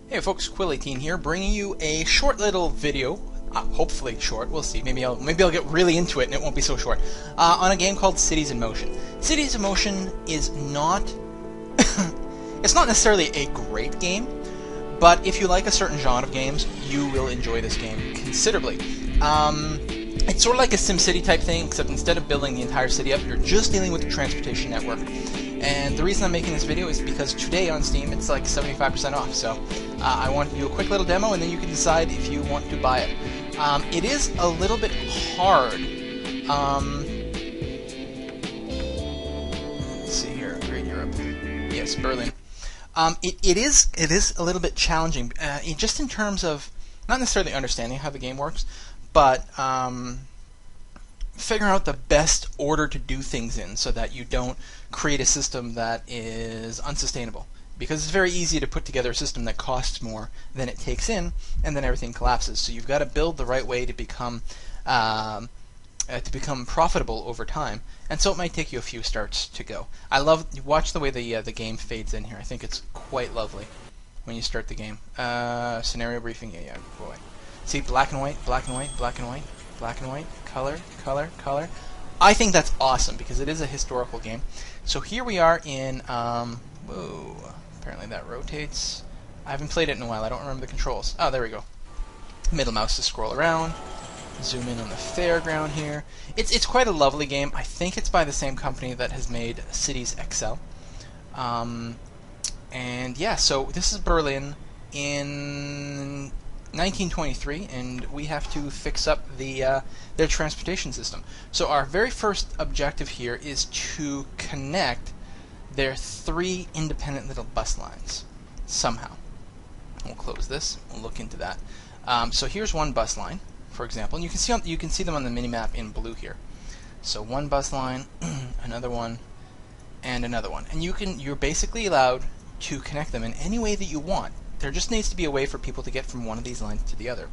Hey folks, Quill18 here, bringing you a short little video. Hopefully short. We'll see. Maybe I'll get really into it, and it won't be so short. On a game called Cities in Motion. Cities in Motion is not. It's not necessarily a great game, but if you like a certain genre of games, you will enjoy this game considerably. It's sort of like a SimCity type thing, except instead of building the entire city up, you're just dealing with the transportation network. And the reason I'm making this video is because today on Steam it's like 75% off, so I want to do a quick little demo and then you can decide if you want to buy it. It is a little bit hard. Let's see here, Great Europe. Yes, Berlin. It is a little bit challenging, just in terms of not necessarily understanding how the game works, but figuring out the best order to do things in so that you don't create a system that is unsustainable. Because it's very easy to put together a system that costs more than it takes in, and then everything collapses. So you've got to build the right way to become profitable over time. And so it might take you a few starts to go. Watch the way the game fades in here. I think it's quite lovely when you start the game. Scenario briefing, yeah, boy. See, black and white, black and white, black and white, black and white, color, color, color. I think that's awesome because it is a historical game. So here we are in, whoa, apparently that rotates. I haven't played it in a while, I don't remember the controls. Oh, there we go. Middle mouse to scroll around. Zoom in on the fairground here. It's quite a lovely game. I think it's by the same company that has made Cities XL. And yeah, so this is Berlin in 1923, and we have to fix up their transportation system. So our very first objective here is to connect their 3 independent little bus lines somehow. We'll close this. We'll look into that. So here's one bus line, for example, and you can see them on the minimap in blue here. So one bus line, another one, and another one, and you're basically allowed to connect them in any way that you want. There just needs to be a way for people to get from one of these lines to the other.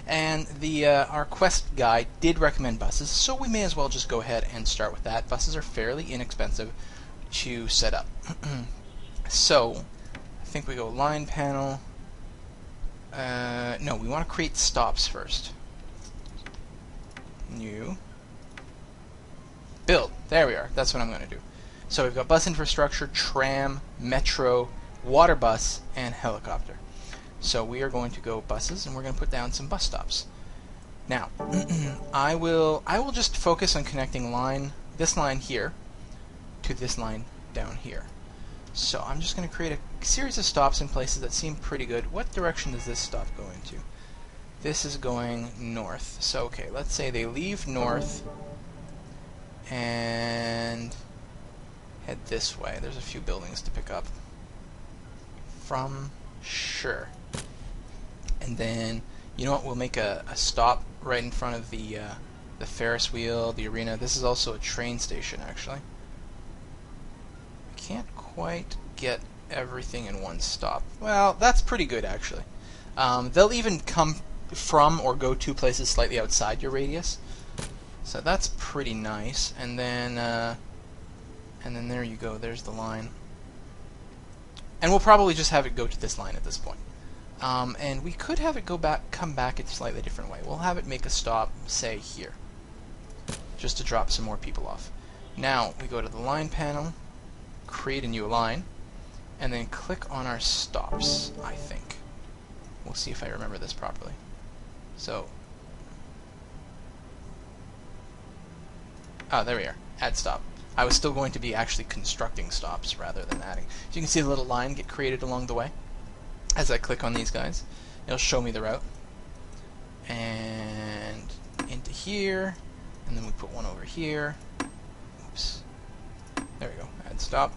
And our quest guide did recommend buses, so we may as well just go ahead and start with that. Buses are fairly inexpensive to set up. So, I think we go line panel. No, we want to create stops first. New. Build. There we are. That's what I'm going to do. So we've got bus infrastructure, tram, metro, water bus, and helicopter. So we are going to go buses, and we're going to put down some bus stops. Now, I will just focus on connecting this line here to this line down here. So I'm just going to create a series of stops in places that seem pretty good. What direction does this stop go into? This is going north. So okay, let's say they leave north and head this way. There's a few buildings to pick up from. Sure. And then, you know what, we'll make a stop right in front of the Ferris wheel, the arena. This is also a train station, actually. I can't quite get everything in one stop. Well, that's pretty good, actually. They'll even come from or go to places slightly outside your radius. So that's pretty nice. And then there you go, there's the line. And we'll probably just have it go to this line at this point. And we could have it come back a slightly different way. We'll have it make a stop, say, here. Just to drop some more people off. Now, we go to the line panel, create a new line, and then click on our stops, I think. We'll see if I remember this properly. So, there we are. Add stop. I was still going to be actually constructing stops rather than adding. So you can see the little line get created along the way. As I click on these guys, it'll show me the route. And into here, and then we put one over here. Oops. There we go. Add stop.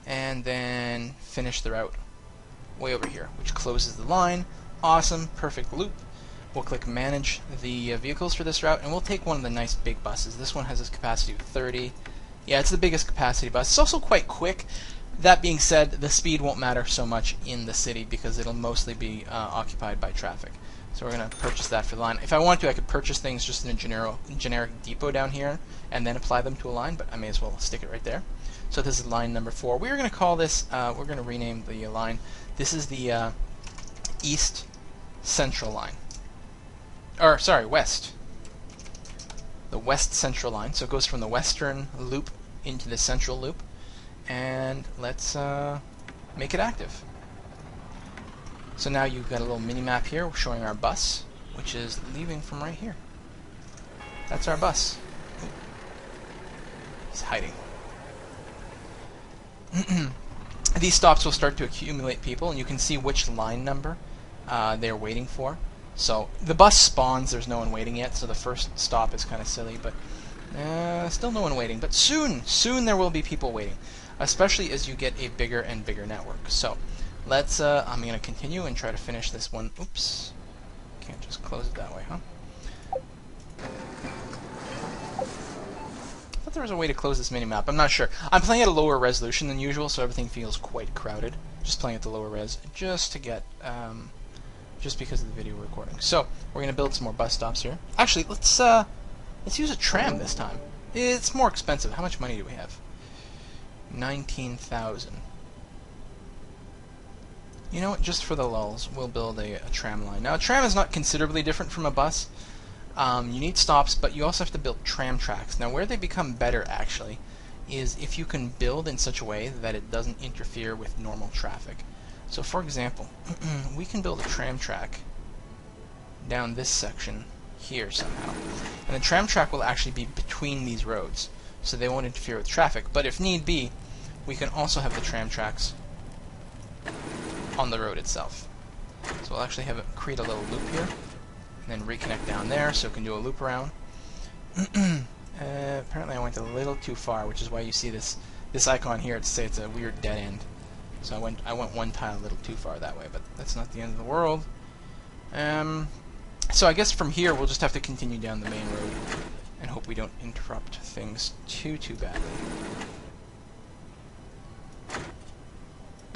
And then finish the route way over here, which closes the line. Awesome. Perfect loop. We'll click manage the vehicles for this route, and we'll take one of the nice big buses. This one has a capacity of 30. Yeah, it's the biggest capacity bus. It's also quite quick. That being said, the speed won't matter so much in the city because it'll mostly be occupied by traffic. So we're going to purchase that for the line. If I want to, I could purchase things just in a generic depot down here and then apply them to a line, but I may as well stick it right there. So this is line number 4. We're going to call this, we're going to rename the line. This is the east central line. Or, sorry, west. The west central line. So it goes from the western loop into the central loop. And let's make it active. So now you've got a little mini-map here showing our bus, which is leaving from right here. That's our bus. He's hiding. These stops will start to accumulate people, and you can see which line number they're waiting for. So the bus spawns, there's no one waiting yet, so the first stop is kind of silly, but still no one waiting. But soon there will be people waiting, especially as you get a bigger and bigger network. So let's, I'm going to continue and try to finish this one. Oops. Can't just close it that way, huh? I thought there was a way to close this minimap. I'm not sure. I'm playing at a lower resolution than usual, so everything feels quite crowded. Just playing at the lower res, just to get, just because of the video recording. So we're going to build some more bus stops here. Actually, let's use a tram this time. It's more expensive. How much money do we have? 19,000. You know what? Just for the lulls, we'll build a tram line. Now, a tram is not considerably different from a bus. You need stops, but you also have to build tram tracks. Now, where they become better, actually, is if you can build in such a way that it doesn't interfere with normal traffic. So, for example, we can build a tram track down this section here somehow. And the tram track will actually be between these roads, so they won't interfere with traffic. But if need be, we can also have the tram tracks on the road itself. So we'll actually have it create a little loop here, and then reconnect down there so it can do a loop around. Apparently I went a little too far, which is why you see this icon here to say it's a weird dead end. So I went one tile a little too far that way, but that's not the end of the world. So I guess from here we'll just have to continue down the main road and hope we don't interrupt things too badly.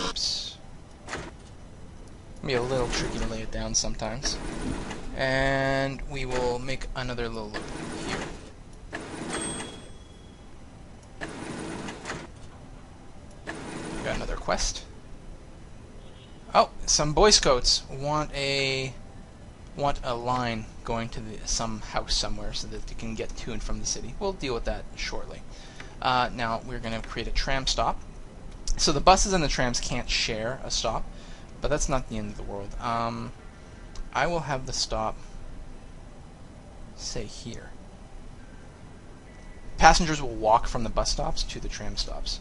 Oops. Can be a little tricky to lay it down sometimes. And we will make another little loop here. Got another quest. Oh, some Boy Scouts want a line going to some house somewhere so that they can get to and from the city. We'll deal with that shortly. Now we're going to create a tram stop. So the buses and the trams can't share a stop, but that's not the end of the world. I will have the stop, say, here. Passengers will walk from the bus stops to the tram stops.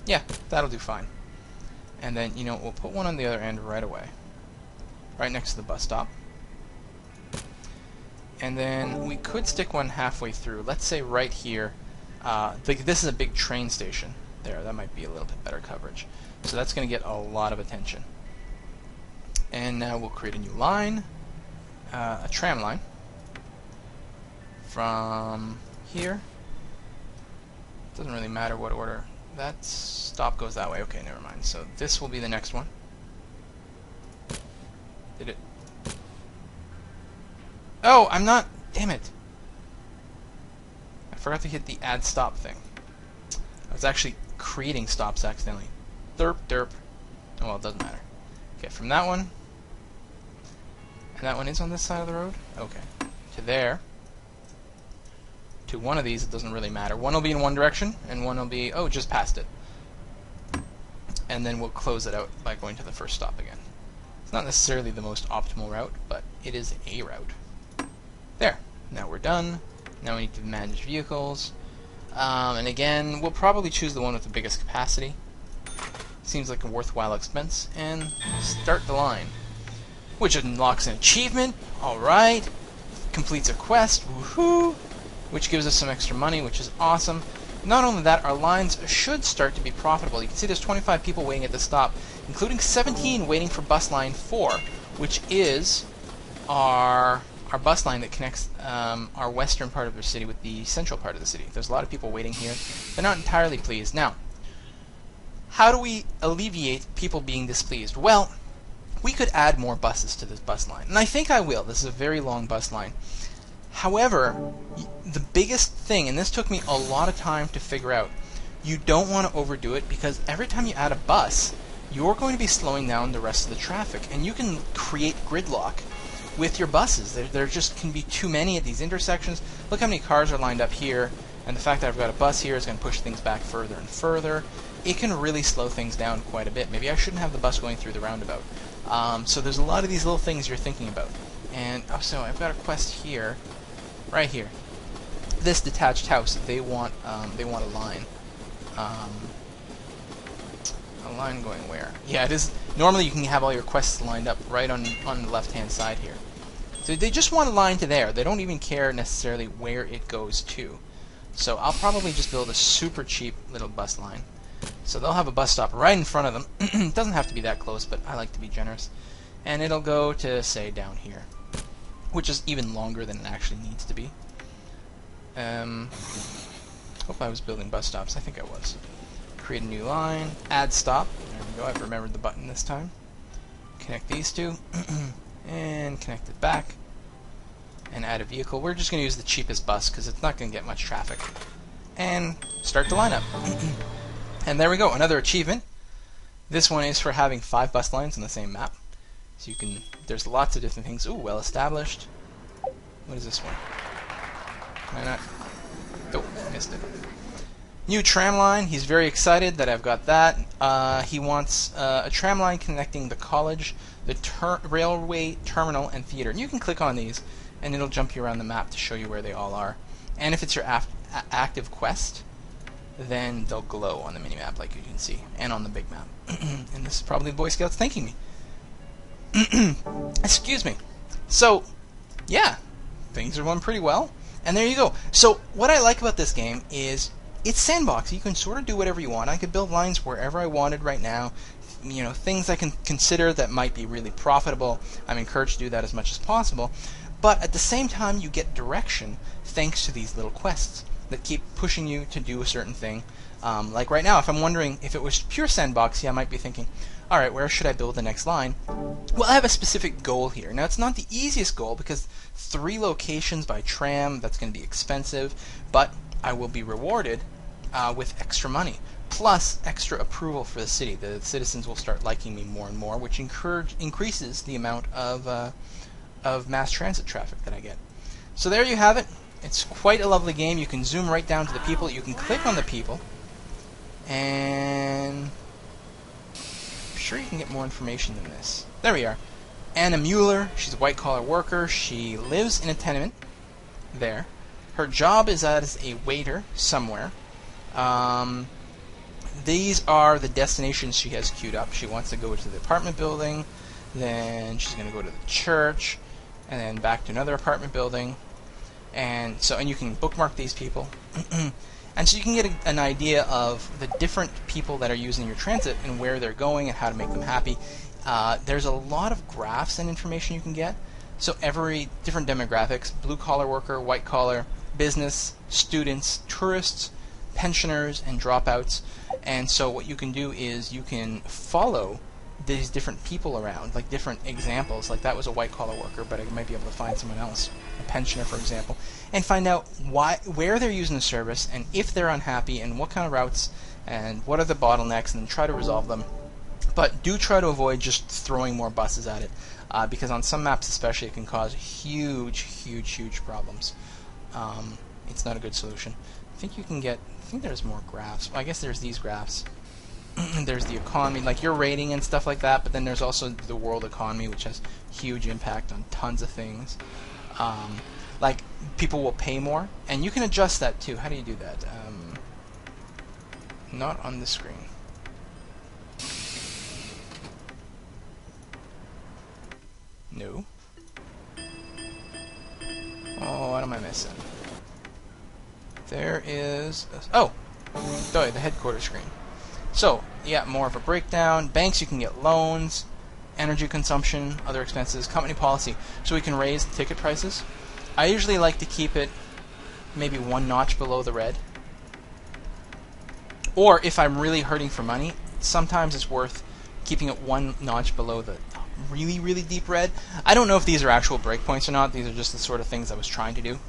Yeah, that'll do fine. And then, you know, we'll put one on the other end right away, right next to the bus stop. And then we could stick one halfway through. Let's say right here. This is a big train station. There, that might be a little bit better coverage. So that's going to get a lot of attention. And now we'll create a new line, a tram line, from here. Doesn't really matter what order. That stop goes that way. Okay, never mind. So this will be the next one. Did it? Oh, I'm not. Damn it. I forgot to hit the add stop thing. I was actually creating stops accidentally. Derp, derp. Oh, well, it doesn't matter. Okay, from that one. And that one is on this side of the road? Okay. To there. To one of these, it doesn't really matter. One will be in one direction, and one will be, oh, just past it. And then we'll close it out by going to the first stop again. It's not necessarily the most optimal route, but it is a route. There. Now we're done. Now we need to manage vehicles. And again, we'll probably choose the one with the biggest capacity. Seems like a worthwhile expense. And start the line. Which unlocks an achievement. Alright. Completes a quest. Woohoo! Which gives us some extra money, which is awesome. Not only that, our lines should start to be profitable. You can see there's 25 people waiting at the stop, including 17 waiting for bus line 4, which is our bus line that connects our western part of the city with the central part of the city. There's a lot of people waiting here. They're not entirely pleased. Now, how do we alleviate people being displeased? Well, we could add more buses to this bus line, and I think I will. This is a very long bus line. However, the biggest thing, and this took me a lot of time to figure out, you don't want to overdo it, because every time you add a bus, you're going to be slowing down the rest of the traffic. And you can create gridlock with your buses. There just can be too many at these intersections. Look how many cars are lined up here, and the fact that I've got a bus here is going to push things back further and further. It can really slow things down quite a bit. Maybe I shouldn't have the bus going through the roundabout. So there's a lot of these little things you're thinking about. And so I've got a quest here, right here. This detached house, they want a line. A line going where? Yeah, it is. Normally you can have all your quests lined up right on the left-hand side here. So they just want a line to there. They don't even care necessarily where it goes to. So I'll probably just build a super cheap little bus line. So they'll have a bus stop right in front of them. It doesn't have to be that close, but I like to be generous. And it'll go to, say, down here, which is even longer than it actually needs to be. Hope I was building bus stops. I think I was. Create a new line. Add stop. There we go. I've remembered the button this time. Connect these two. And connect it back. And add a vehicle. We're just going to use the cheapest bus because it's not going to get much traffic. And start the lineup. And there we go. Another achievement. This one is for having 5 bus lines on the same map. So you can, there's lots of different things. Ooh, well established. What is this one? Can I not? Oh, missed it. New tram line. He's very excited that I've got that. He wants a tram line connecting the college, the railway terminal, and theater. And you can click on these, and it'll jump you around the map to show you where they all are. And if it's your active quest, then they'll glow on the minimap, like you can see, and on the big map. And this is probably the Boy Scouts thanking me. Excuse me. So, yeah, things are going pretty well. And there you go. So, what I like about this game is it's sandbox. You can sort of do whatever you want. I could build lines wherever I wanted right now. You know, things I can consider that might be really profitable. I'm encouraged to do that as much as possible. But at the same time, you get direction thanks to these little quests that keep pushing you to do a certain thing. Like right now, if I'm wondering if it was pure sandboxy, I might be thinking, alright, where should I build the next line? Well, I have a specific goal here. Now, it's not the easiest goal because 3 locations by tram, that's going to be expensive, but I will be rewarded with extra money, plus extra approval for the city. The citizens will start liking me more and more, which increases the amount of mass transit traffic that I get. So there you have it. It's quite a lovely game. You can zoom right down to the people. You can click on the people, and I'm sure you can get more information than this. There we are. Anna Mueller. She's a white-collar worker. She lives in a tenement there. Her job is as a waiter somewhere. These are the destinations she has queued up. She wants to go to the apartment building, then she's going to go to the church, and then back to another apartment building. And you can bookmark these people. And so you can get an idea of the different people that are using your transit and where they're going and how to make them happy. There's a lot of graphs and information you can get. So every different demographics: blue-collar worker, white-collar, business, students, tourists, pensioners, and dropouts. And so what you can do is you can follow these different people around, like different examples. Like that was a white-collar worker, but I might be able to find someone else, a pensioner, for example, and find out where they're using the service, and if they're unhappy, and what kind of routes, and what are the bottlenecks, and then try to resolve them. But do try to avoid just throwing more buses at it, because on some maps especially it can cause huge problems. It's not a good solution. I think there's more graphs. Well, I guess there's these graphs. There's the economy, like your rating and stuff like that, but then there's also the world economy, which has huge impact on tons of things. Like, people will pay more, and you can adjust that too. How do you do that? Not on the screen. No. Oh, what am I missing? There is... Oh! Sorry, the headquarters screen. So, yeah, more of a breakdown. Banks, you can get loans, energy consumption, other expenses, company policy. So we can raise the ticket prices. I usually like to keep it maybe 1 notch below the red. Or if I'm really hurting for money, sometimes it's worth keeping it 1 notch below the really deep red. I don't know if these are actual breakpoints or not. These are just the sort of things I was trying to do.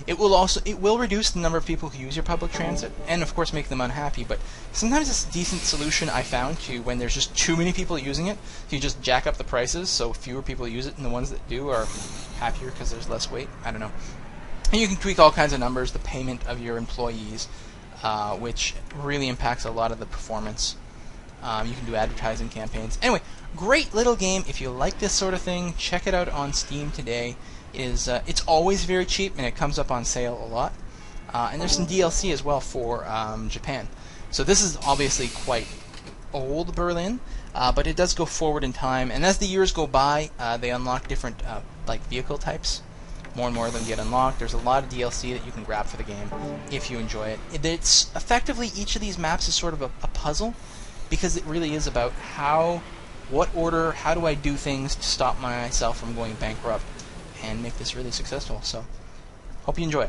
It will reduce the number of people who use your public transit, and of course make them unhappy. But sometimes it's a decent solution I found to when there's just too many people using it. You just jack up the prices so fewer people use it, and the ones that do are happier because there's less wait. I don't know. And you can tweak all kinds of numbers, the payment of your employees, which really impacts a lot of the performance. You can do advertising campaigns. Anyway, great little game. If you like this sort of thing, check it out on Steam today. It's always very cheap, and it comes up on sale a lot. And there's some DLC as well for Japan. So this is obviously quite old Berlin, but it does go forward in time. And as the years go by, they unlock different like vehicle types. More and more of them get unlocked. There's a lot of DLC that you can grab for the game if you enjoy it. It's effectively, each of these maps is sort of a puzzle, because it really is about what order, how do I do things to stop myself from going bankrupt and make this really successful. So, hope you enjoy it.